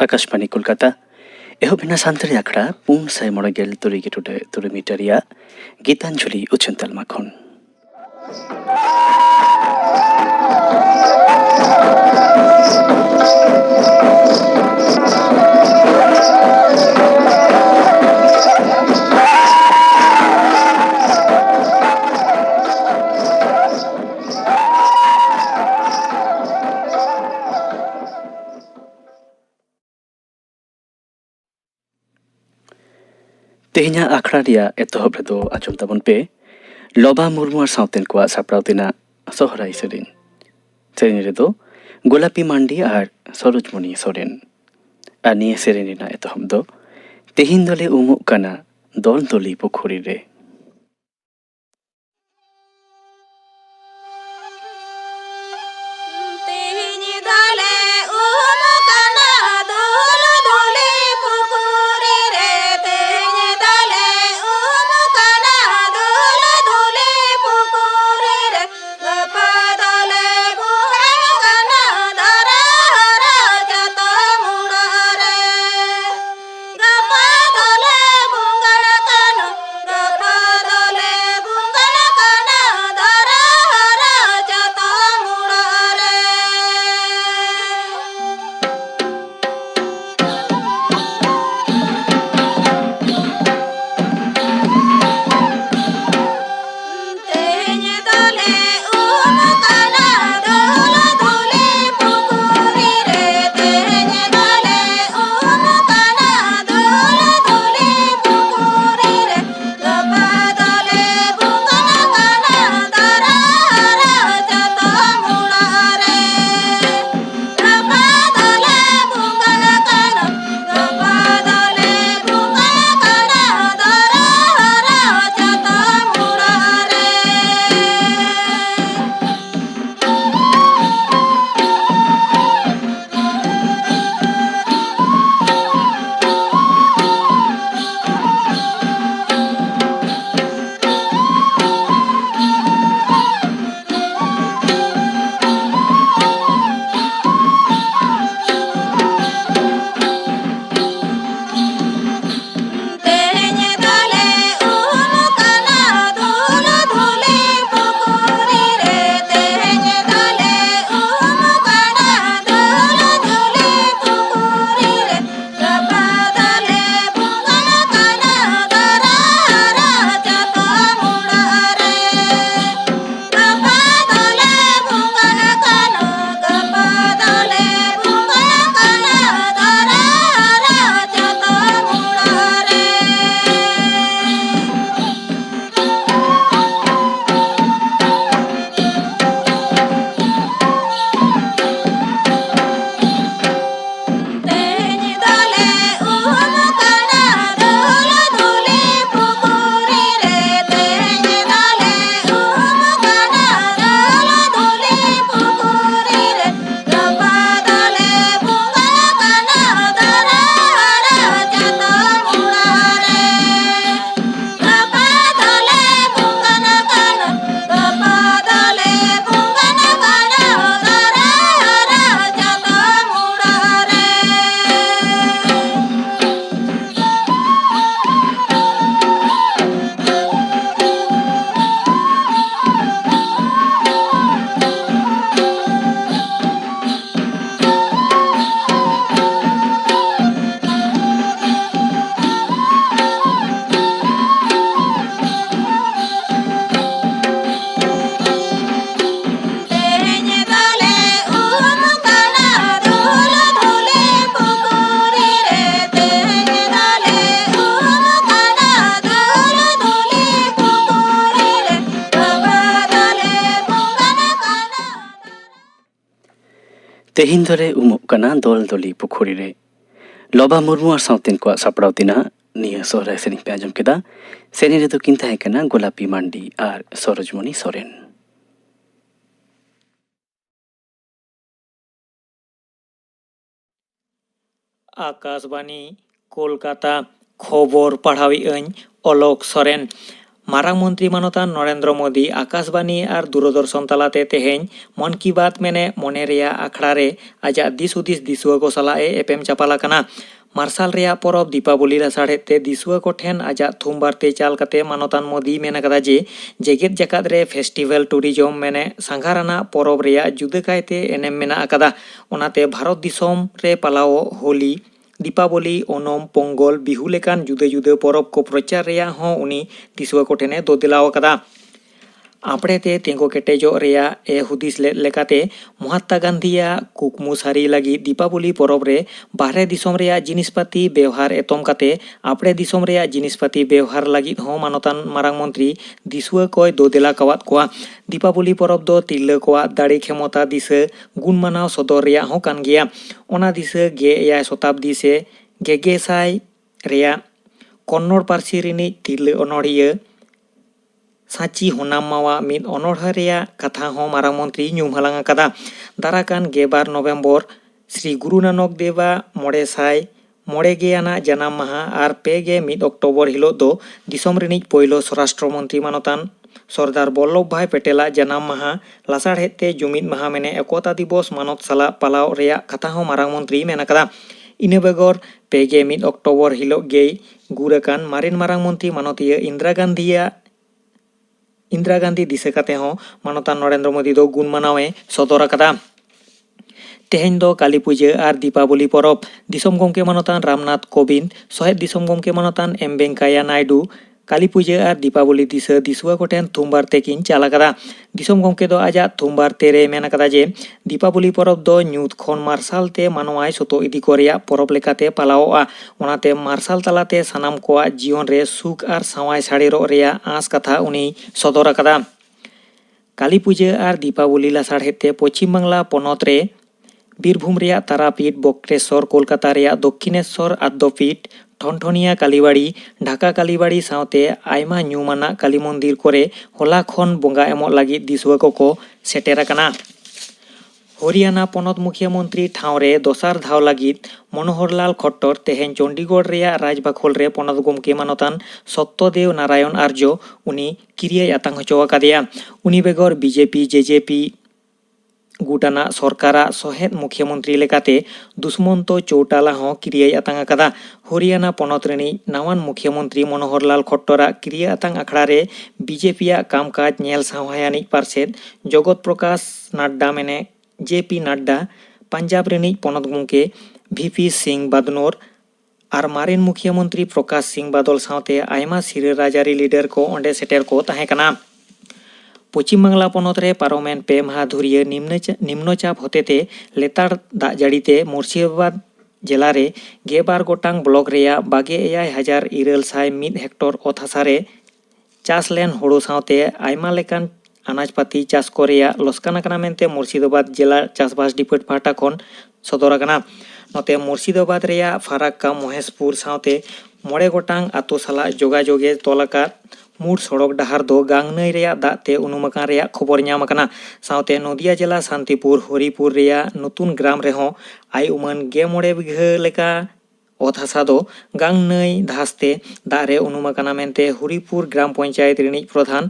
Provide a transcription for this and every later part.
आकाशवाणी कोलकाता एहोबिना सान्तरी आखड़ा 492 metre या गीतांजलि उच्चंतल माखन तेहना आखड़ा रिया एतहब रेदो आजम ताबन पे लोबा मुर्मू और साउतेन को सापड़ाव तेना सोहराई सेरेन सेरेन रेदो गोलापी मांडी और सरोजमणि सोरेन और निये सेरेन रिना एतहब दो तेहिन दोले उमुक काना दोल दोली पुखुरी रे तेहिन दोले उमुक काना दोल दोली पुखुरी रे लोबा मुर्मू और साउतेन को सापड़ाव तेना निये सोहराई सेरेन पे आजम केदा सेरेन रेदो किन ताहे काना गोलापी मांडी और सरोजमणि सोरेन आकाशवाणी कोलकाता खबर पढ़ावी अñ अलक सोरेन मारांग मंत्री मानतान नरेंद्र मोदी आकाशबाणी और दूरदर्शन तलाते तेहेñ मन की बात मेने मने रेया आखड़ा रे आजा दिस हुदिस दिसुआ को सलाए एपेम चापाला कना। मार्साल रेया परब दीपावली लासाड़ेते दिसुआ को ठेन आजा थुम बारते चाल कते मानतान मोदी मेन कदा जे जेगेत जाकात रे फेस्टिवल टूरिज्म मेने सांघाराना परब रेया जुदा कायते एनेम मेना अकादा। ओनाते भारत दिसोम रे पालाओ होली दीपावली ओनम पोंगल बिहू लेकान जुदा जुदा परब को प्रचार रेया हों उनी दिसुआ को ठेने दो दिलाव कदा। आपड़ेते तेंगो केटेजो रेया ए हुदिस लेकाते महात्मा गांधीया कुकमु सारी लगी दीपावली परब रे बाहरे दिसोम रेया जिनिसपाती व्यवहार एतम काते आपड़े दिसोम रेया जिनिसपाती व्यवहार लगी हों मानतान मारांग मंत्री दिसुआ कोय दो दिला कवात कोआ। दीपावली परब दो तिरला कोआ दाड़ी क्षमता दिसे गुण मानाव सदर रेया हों कान गिया। ओना दिसे 15 शताब्दी से 1900 रेया कन्नड़ पार्सी रिनिज तिरला अनोड़िया साची होनामावा मिद अनोढ़ा रेया कथा हों मारांग मंत्री ᱧᱩᱢ हालांग अकादा। दाराकान 12 नवेम्बर श्री गुरु नानक देवा 500 आना जनाम माहा और 1 अक्टोबर हिलो दो दिसोम रिनिज पहिलो स्वराष्ट्र मंत्री मानतान सरदार वल्लभ भाई पटेला जनाम माहा लासाड़हेते जुमिद माहा मेने एकता दिवस मानत साला पालाव रेया कथा हों मारांग मंत्री मेन अकादा। इना बेगर 1 अक्टोबर हिलो गे गुरकान मारेन मारांग मंत्री मानतीय इंदिरा गांधी दिसे काते हों मानतान नरेंद्र मोदी दो गुण मानावे सदर अकादा। तेहेñ दो काली पूजा और दीपावली परब दिसोम गमके मानतान रामनाथ कोविंद सहेद दिसोम गमके मानतान एम वेंकैया नायडू काली पूजा और दीपावली दिसा दिसुआ को ठेन थुम बारते किन चाल अकादा। दिसोम गमके दो आजा थुम बारते रे मेन अकादा जे दीपावली परब दो ᱧᱩᱛ खन मार्साल ते मानवाय सतो इदी को रेया परब लेकाते पालावोआ। ओनाते मार्साल तलाते सानाम कोआ जीवन रे सुख और सावाय साड़ेरो रेया आस कथा उनी सदर अकादा। काली पूजा और दीपावली लासाड़हेते पश्चिम बांगला पनत रे बीरभूम रेया तारापीठ बक्रेश्वर कोलकाता रेया दक्षिणेश्वर आद्यपीठ ठनठनिया कालीबाड़ी ढाका कालीबाड़ी सावते आयमा ᱧᱩᱢᱟᱱᱟ काली मंदिर कोरे होला खन बोंगा एमो लगी दिसुआ को सेटेर अकाना। हरियाणा पनत मुख्यमंत्री ठाव रे दोसार धाव लगी मनोहर लाल खट्टर तेहेñ चंडीगढ़ रेया राजबाखोल रे पनत गमके मानतान सत्यदेव नारायण आर्य उनी किरियाय आतांग हचो अकादेया। उनी बेगर बीजेपी जेजेपी गुटाना सरकारा सहेद मुख्यमंत्री लेकाते दुष्मंत चौटाला हों किरियाय आतांग अकादा। हरियाणा पनत रेनी नावान मुख्यमंत्री मनोहर लाल खट्टरा किरिया आतांग आखड़ा रे बीजेपीया कामकाज नेल सावहायानिज पार्षद जगत प्रकाश नाड्डा मेने जेपी नाड्डा पंजाब रेनिज पनत गमके वीपी सिंह बादनोर और मारेन मुख्यमंत्री प्रकाश सिंह बादल सावते आयमा सिरा राजारी लीडर को ओंडे सेटेर को ताहें कना। पश्चिम बांगला पनत रे पारोमेन 2 माह धुरिया निम्नचाप होतेते लेतार दाग जाड़ीते मुर्शिदाबाद जिला रे 12 गोटांग ब्लॉक रेया 22,901 हेक्टर अत हासा रे चास लेन होड़ो सावते आयमा लेकान अनाजपाती चास को रेया लस्कान अकाना मेनते मुर्शिदाबाद जिला चासबास डिपार्ट पाहटा खन सदर अकाना। नोते मुर्शिदाबाद रेया फाराक्का महेशपुर सावते 9 गोटांग आतो साला जोगाजोगे तोलाका मूड सड़क डहार दो गांगनई रेया दाते उनुमकान रेया खबर ᱧᱟᱢ अकाना। सावते नदिया जिला शांतिपुर हरिपुर रेया नतुन ग्राम रेहों आय उमान 19 बिघा लेका अत हासा दो गांगनई धासते दारे उनुमकाना मेनते हरिपुर ग्राम पंचायत रिनिज प्रधान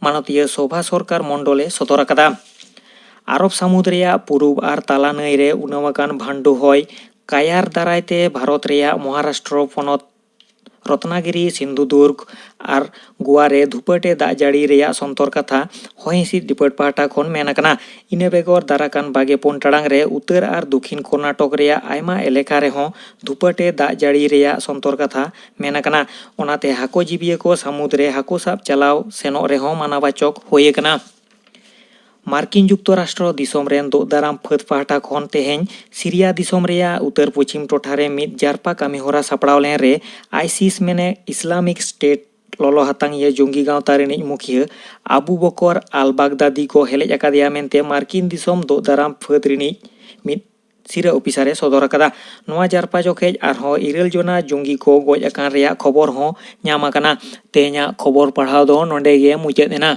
मानतीय सभा सरकार मंडले सदर अकादा। आरब सामुद रेया पूर्व और ताला नई रे उनुमकान भांडू हय कायार दारायते भारत रेया महाराष्ट्र पनत रत्नागिरी सिंधुदुर्ग और गोवा रे धुपाटे दाग जाड़ी रेया संतर कथा हय हिंसिद डिपार्ट पाहटा खन मेन अकाना। इना बेगर दाराकान 22 टाड़ांग रे उत्तर और दक्षिण कर्नाटक रेया आयमा एलेका रेहों धुपाटे दाग जाड़ी रेया संतर कथा मेन अकाना। ओनाते हाको जीबिया को समुद रे हाको साब चलाव सेनोग रेहों मानाबाचक होय अकाना। मार्किन जुक्तराष्ट्र दिसोम रेन दो दाराम फाद पाहटा खन तेहेñ सीरिया दिसोम रेया उत्तर पश्चिम टोठारे मिद जारपा कामीहोरा सापड़ाव लेन रे आईसिस मेने इस्लामिक स्टेट ललो हातांग ये जंगी गांवता रेनिज मुखिया आबू बकर आल बागदादी को हेलेज अकादेया मेनते मार्किन दिसोम दो दाराम फाद रेनिज मिद सिरा ऑफिसारे सदर अकादा। नोआ जारपा जोखेज आरहों 9 जना जंगी को गoj अकान रेया खबर हों ᱧᱟᱢ अकाना। तेहेñा खबर पढ़ाव दो नोंडे गे मुचाद एना।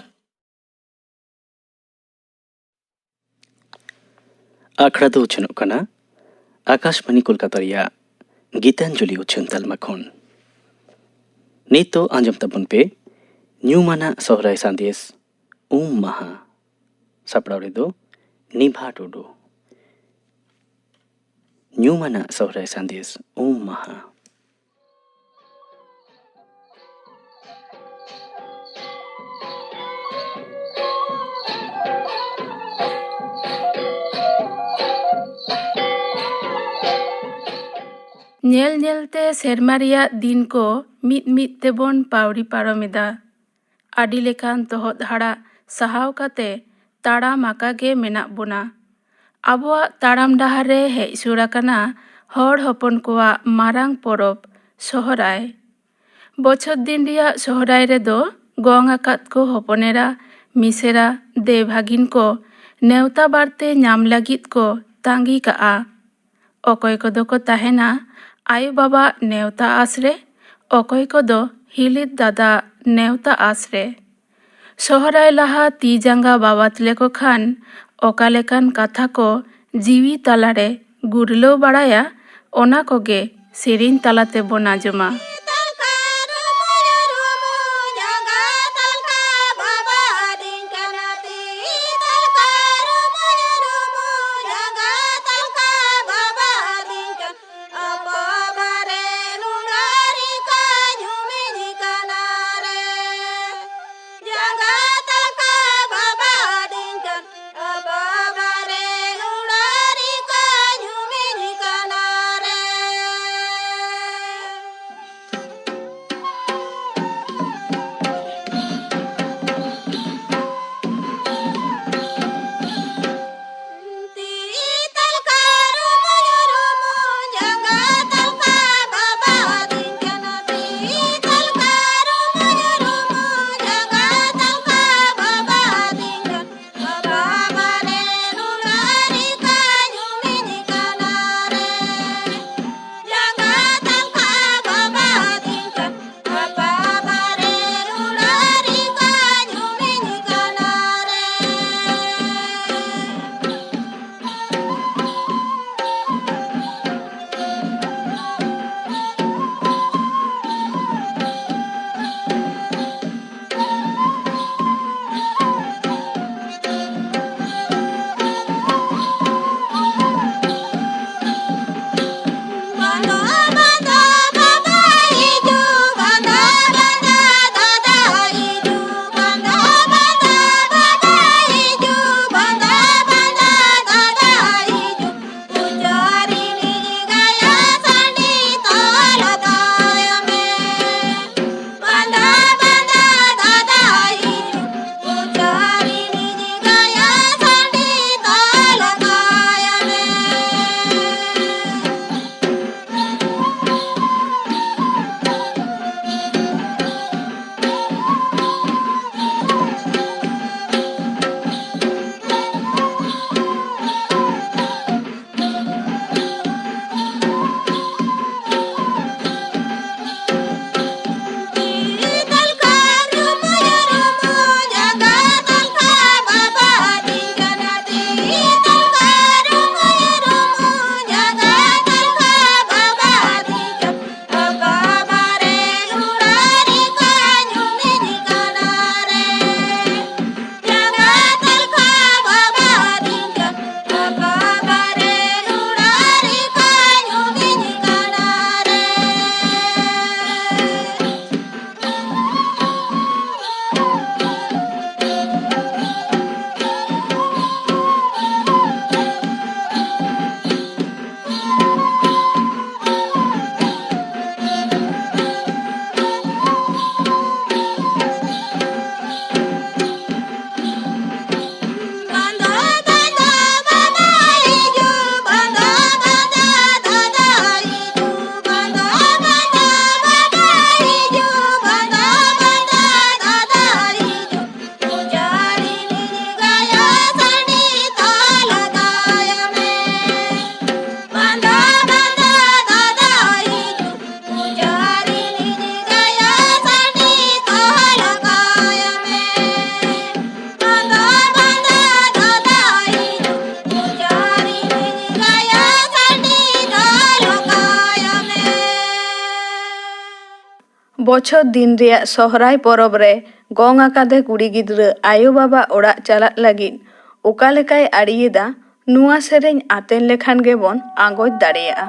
आखड़ा दो उछनोग कना आकाशवाणी कोलकाता रेया गीतांजलि उछन तालमा खन। नित तो आंजम तबन पे ᱧᱩᱢᱟᱱᱟᱜ ᱥᱚᱦᱨᱟᱭ ᱥᱟᱸᱫᱮᱥ ᱢᱟᱦᱟ ᱥᱟᱯᱲᱟᱣ ᱨᱮᱫᱚ ᱱᱤᱵᱷᱟ ᱴᱩᱰᱩ᱾ ᱧᱩᱢᱟᱱᱟᱜ ᱥᱚᱦᱨᱟᱭ ᱥᱟᱸᱫᱮᱥ ᱢᱟᱦᱟ᱾ ᱧᱮᱞ ᱧᱮᱞᱛᱮ ᱥᱮᱨᱢᱟ ᱨᱮᱭᱟᱜ ᱫᱤᱱ ko ᱢᱤᱫ ᱢᱤᱫ ᱛᱮᱵᱚᱱ ᱯᱟᱣᱲᱤ ᱯᱟᱨᱚᱢ ᱮᱫᱟ᱾ ᱟᱹᱰᱤ ᱞᱮᱠᱟᱱ ᱛᱚᱦᱚᱫ ᱦᱟᱲᱟᱜ ᱥᱟᱦᱟᱣ ᱠᱟᱛᱮ ᱛᱟᱲᱟᱢ ᱟᱠᱟᱜᱮ ᱢᱮᱱᱟᱜ ᱵᱚᱱᱟ᱾ ᱟᱵᱚᱣᱟᱜ ᱛᱟᱲᱟᱢ ᱰᱟᱦᱟᱨ ᱨᱮ ᱦᱮᱡ ᱥᱩᱨ ᱟᱠᱟᱱᱟ ᱦᱚᱲ ᱦᱚᱯᱚᱱ ᱠᱚᱣᱟᱜ ᱢᱟᱨᱟᱝ ᱯᱚᱨᱚᱵᱽ ᱥᱚᱦᱨᱟᱭ᱾ ᱵᱚᱪᱷᱚᱨ ᱫᱤᱱ ᱨᱮᱭᱟᱜ ᱥᱚᱦᱨᱟᱭ ᱨᱮᱫᱚ ᱜᱚᱝ ᱟᱠᱟᱫ ᱠᱚ ᱦᱚᱯᱚᱱᱮᱨᱟ, ᱢᱤᱥᱮᱨᱟ, ᱫᱮ ᱵᱷᱟᱜᱤᱱ ko ᱱᱮᱣᱛᱟ ᱵᱟᱨᱛᱮ ᱧᱟᱢ ᱞᱟᱹᱜᱤᱫ ko ᱛᱟᱸᱜᱤ ᱠᱟᱜᱼᱟ᱾ ᱚᱠᱚᱭ ᱠᱚᱫᱚ ᱠᱚ ᱛᱟᱦᱮᱱᱟ ᱟᱭᱳ ᱵᱟᱵᱟ ᱱᱮᱣᱛᱟ ᱟᱥᱨᱮ, ᱚᱠᱚᱭ ᱠᱚᱫᱚ ᱦᱤᱞᱤᱛ ᱫᱟᱫᱟ ᱱᱮᱣᱛᱟ ᱟᱥᱨᱮ᱾ ᱥᱚᱦᱨᱟᱭ ᱞᱟᱦᱟ ᱛᱤ ᱡᱟᱸᱜᱟ ᱵᱟᱵᱟᱫ ᱞᱮᱠᱚ ᱠᱷᱟᱱ ᱚᱠᱟ ᱞᱮᱠᱟᱱ ᱠᱟᱛᱷᱟ ᱠᱚ ᱡᱤᱣᱤ ᱛᱟᱞᱟᱨᱮ ᱜᱩᱨᱞᱟᱹᱣ ᱵᱟᱲᱟᱭᱟ ᱚᱱᱟ ᱠᱚᱜᱮ ᱥᱮᱨᱮᱧ ᱛᱟᱞᱟ ᱛᱮᱵᱚᱱ ᱟᱸᱡᱚᱢᱟ᱾ ᱵᱚᱪᱷᱚᱨ ᱫᱤᱱ ᱨᱮᱭᱟᱜ ᱥᱚᱦᱨᱟᱭ ᱯᱚᱨᱚᱵᱽ ᱨᱮ ᱜᱚᱝ ᱟᱠᱟᱫᱮ ᱠᱩᱲᱤ ᱜᱤᱫᱽᱨᱟᱹ ᱟᱭᱳ ᱵᱟᱵᱟ ᱚᱲᱟᱜ ᱪᱟᱞᱟᱜ ᱞᱟᱹᱜᱤᱫ ᱚᱠᱟ ᱞᱮᱠᱟᱭ ᱟᱲᱤᱭᱮᱫᱟ ᱱᱚᱣᱟ ᱥᱮᱨᱮᱧ ᱟᱛᱮᱱ ᱞᱮᱠᱷᱟᱱ ᱜᱮᱵᱚᱱ ᱟᱸᱜᱚᱪ दाᱲᱮᱭᱟᱜᱼᱟ।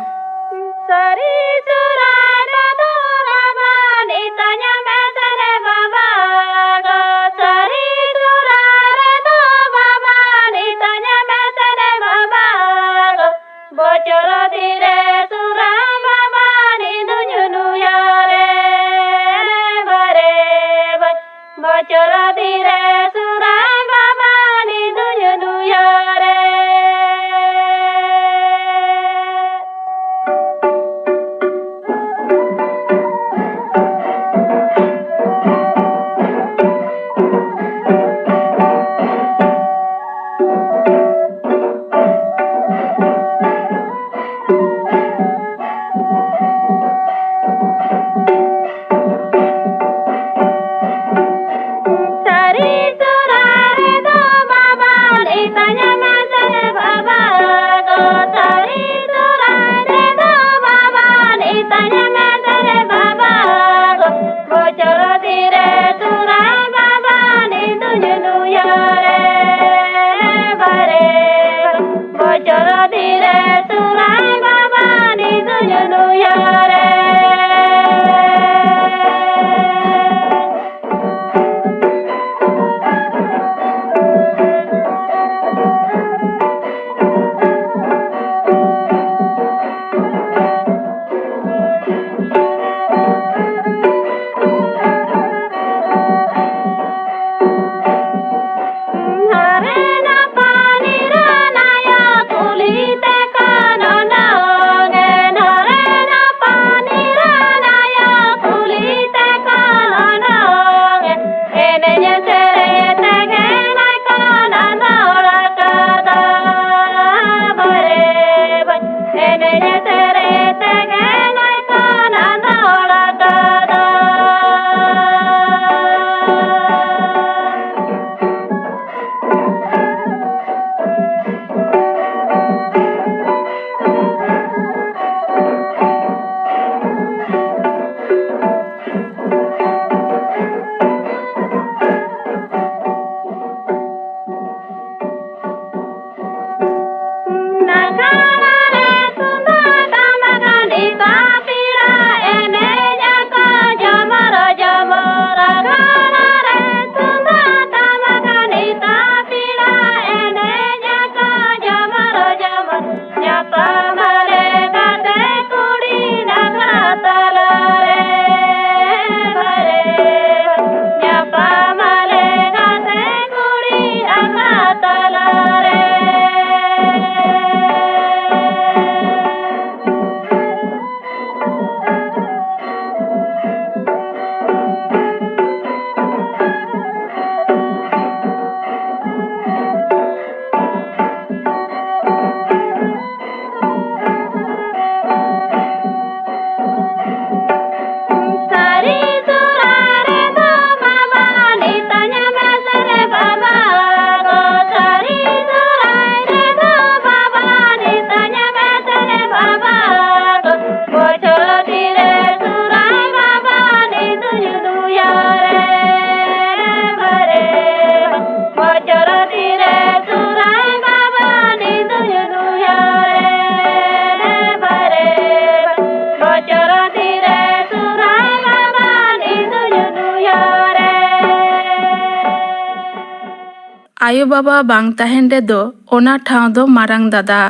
ᱟᱭᱳ ᱵᱟᱵᱟ ᱵᱟᱝ ᱛᱟᱦᱮᱱ ᱨᱮᱫᱚ ᱚᱱᱟ ᱴᱷᱟᱶ ᱫᱚ ᱢᱟᱨᱟᱝ ᱫᱟᱫᱟ।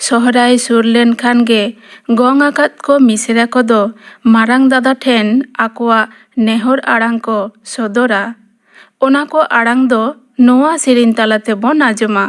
ᱥᱚᱦᱨᱟᱭ ᱥᱩᱨ ᱞᱮᱱᱠᱷᱟᱱ ᱜᱮ ᱜᱚᱝ ᱟᱠᱟᱫ ᱠᱚ ᱢᱤᱥᱨᱟ ᱠᱚᱫᱚ ᱢᱟᱨᱟᱝ ᱫᱟᱫᱟ ᱴᱷᱮᱱ ᱟᱠᱚᱣᱟᱜ ᱱᱮᱦᱚᱨ ᱟᱲᱟᱝ ᱠᱚ ᱥᱚᱫᱚᱨᱟ। ᱚᱱᱟ ᱠᱚ ᱟᱲᱟᱝ ᱫᱚ ᱱᱚᱣᱟ ᱥᱮᱨᱮᱧ ᱛᱟᱞᱟ ᱛᱮᱵᱚᱱ ᱟᱸᱡᱚᱢᱟ।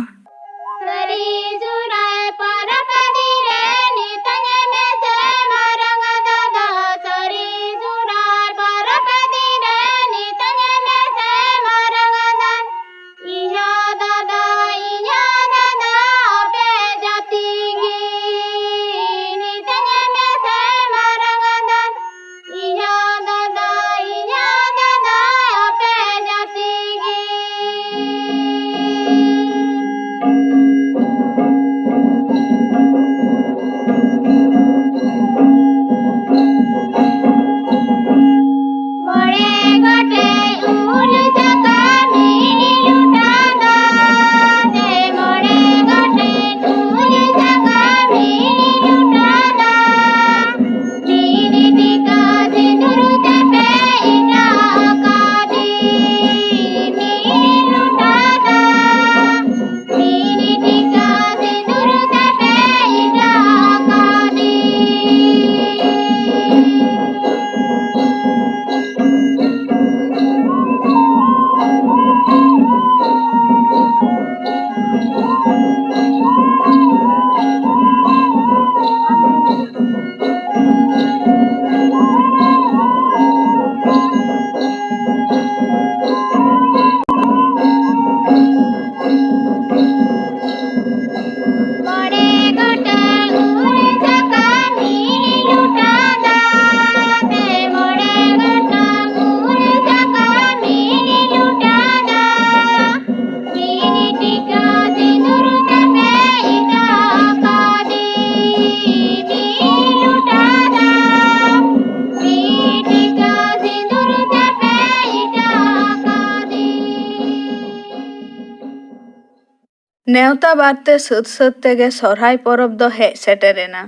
नेवता बारते सद सद तेगे सरहाय परब दो हेज सेटेरेना।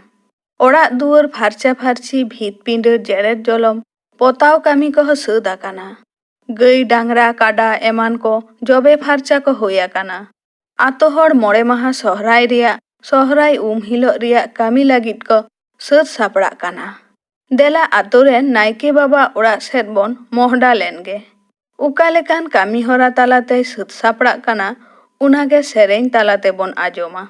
ओड़ाग दुआर फारचा फारची भीत पिंडर जेरेद जलम पोताव कामी को सद आकाना। गई डांगरा काडा एमान को जबे फारचा को हुई आकाना। आतो हर मोड़े माहा सहराय रिया सहराय हिलो रिया कामी लागिद को सद सापड़ा काना। देला आतो रे नायके बाबा ओड़ा सेद बोन मोहडा लेनगे। उका लेकान कामी हरा तालाते सद सापड़ा काना उनागे सेरेन तालाते बोन आजोमा।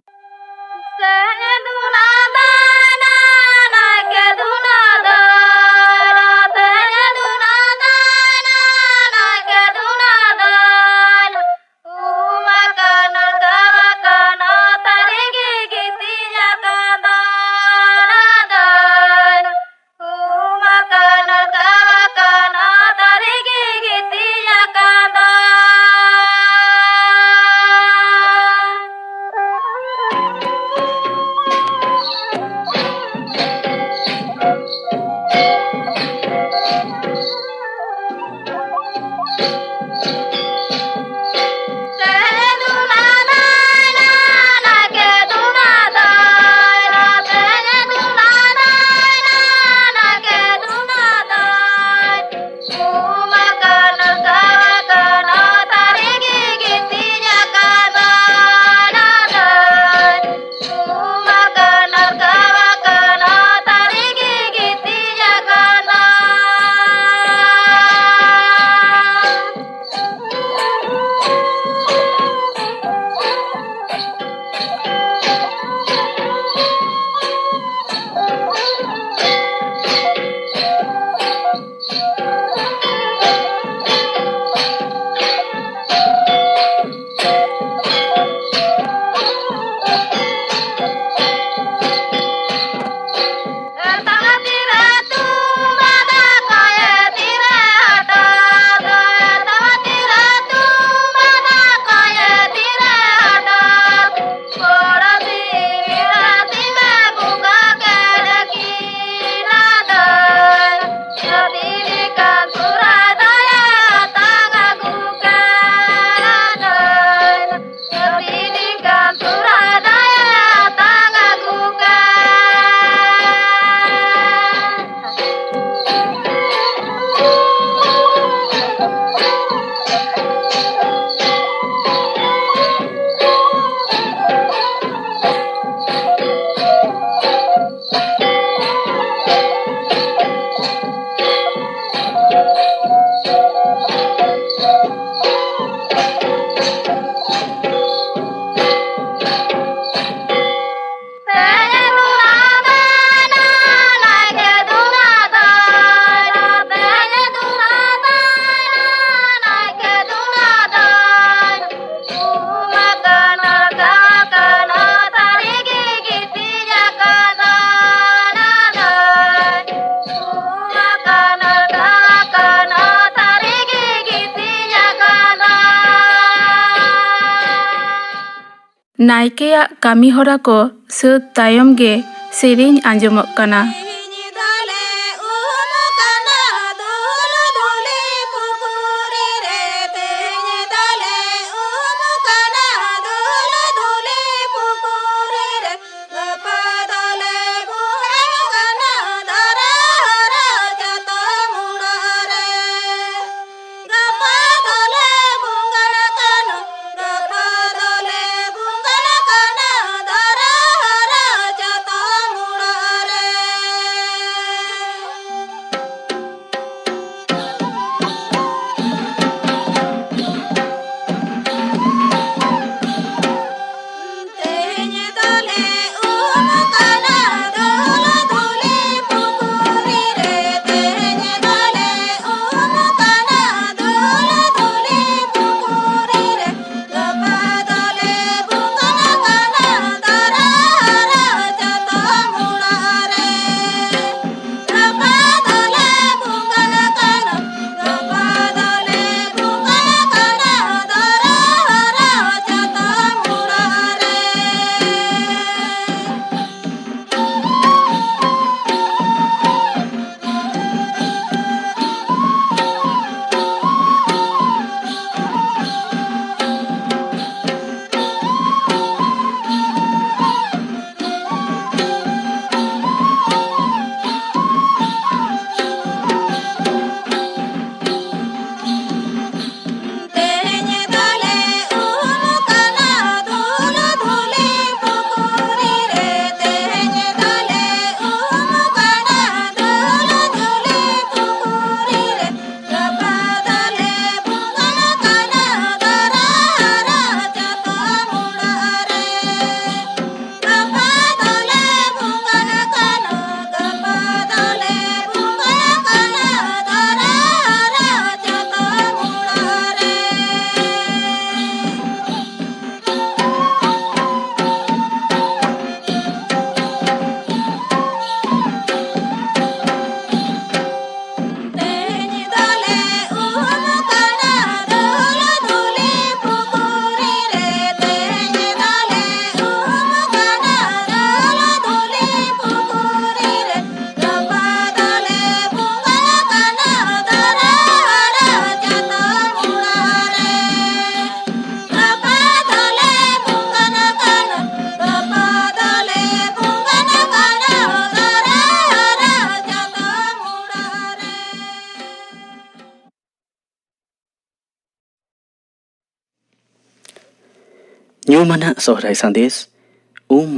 नायकेयाग कामी हरा को सद तायम गे सेरेñ आंजमोग काना। ᱧᱩᱢᱟᱱᱟᱜ ᱥᱚᱦᱨᱟᱭ ᱥᱟᱸᱫᱮᱥ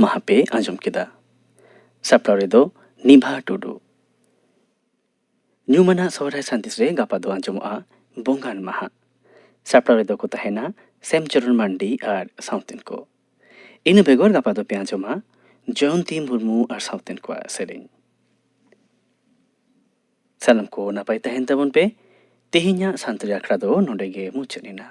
ᱢᱟᱦᱟ ᱯᱮ ᱟᱸᱡᱚᱢ ᱠᱮᱫᱟ᱾ ᱥᱟᱯᱲᱟᱣ ᱨᱮᱫᱚ ᱱᱤᱵᱷᱟ ᱴᱩᱰᱩ᱾ ᱧᱩᱢᱟᱱᱟᱜ ᱥᱚᱦᱨᱟᱭ ᱥᱟᱸᱫᱮᱥ ᱨᱮ ᱜᱟᱯᱟ ᱫᱚ ᱟᱸᱡᱚᱢᱚᱜᱼᱟ ᱵᱚᱸᱜᱟᱱ ᱢᱟᱦᱟ᱾ ᱥᱟᱯᱲᱟᱣ ᱨᱮᱫᱚ ᱠᱚ ᱛᱟᱦᱮᱱᱟ ᱥᱮᱢᱪᱚᱨᱚᱱ ᱢᱟᱱᱰᱤ ᱟᱨ ᱥᱟᱶᱛᱮᱱ ᱠᱚ᱾ ᱤᱱᱟᱹ ᱵᱮᱜᱚᱨ ᱜᱟᱯᱟ ᱫᱚ ᱯᱮ ᱟᱸᱡᱚᱢᱟ ᱡᱚᱭᱚᱱᱛᱤ ᱢᱩᱨᱢᱩ ᱟᱨ ᱥᱟᱶᱛᱮᱱ ᱠᱚᱣᱟᱜ ᱥᱮᱨᱮᱧ᱾ ᱥᱟᱱᱟᱢ ᱠᱚ ᱱᱟᱯᱟᱭ ᱛᱟᱦᱮᱱ ᱛᱟᱵᱚᱱ ᱯᱮ᱾ ᱛᱮᱦᱮᱧᱟᱜ ᱥᱟᱱᱛᱟᱲᱤ ᱟᱠᱷᱲᱟ ᱫᱚ ᱱᱚᱰᱮ ᱜᱮ ᱢᱩᱪᱟᱹᱫ ᱮᱱᱟ᱾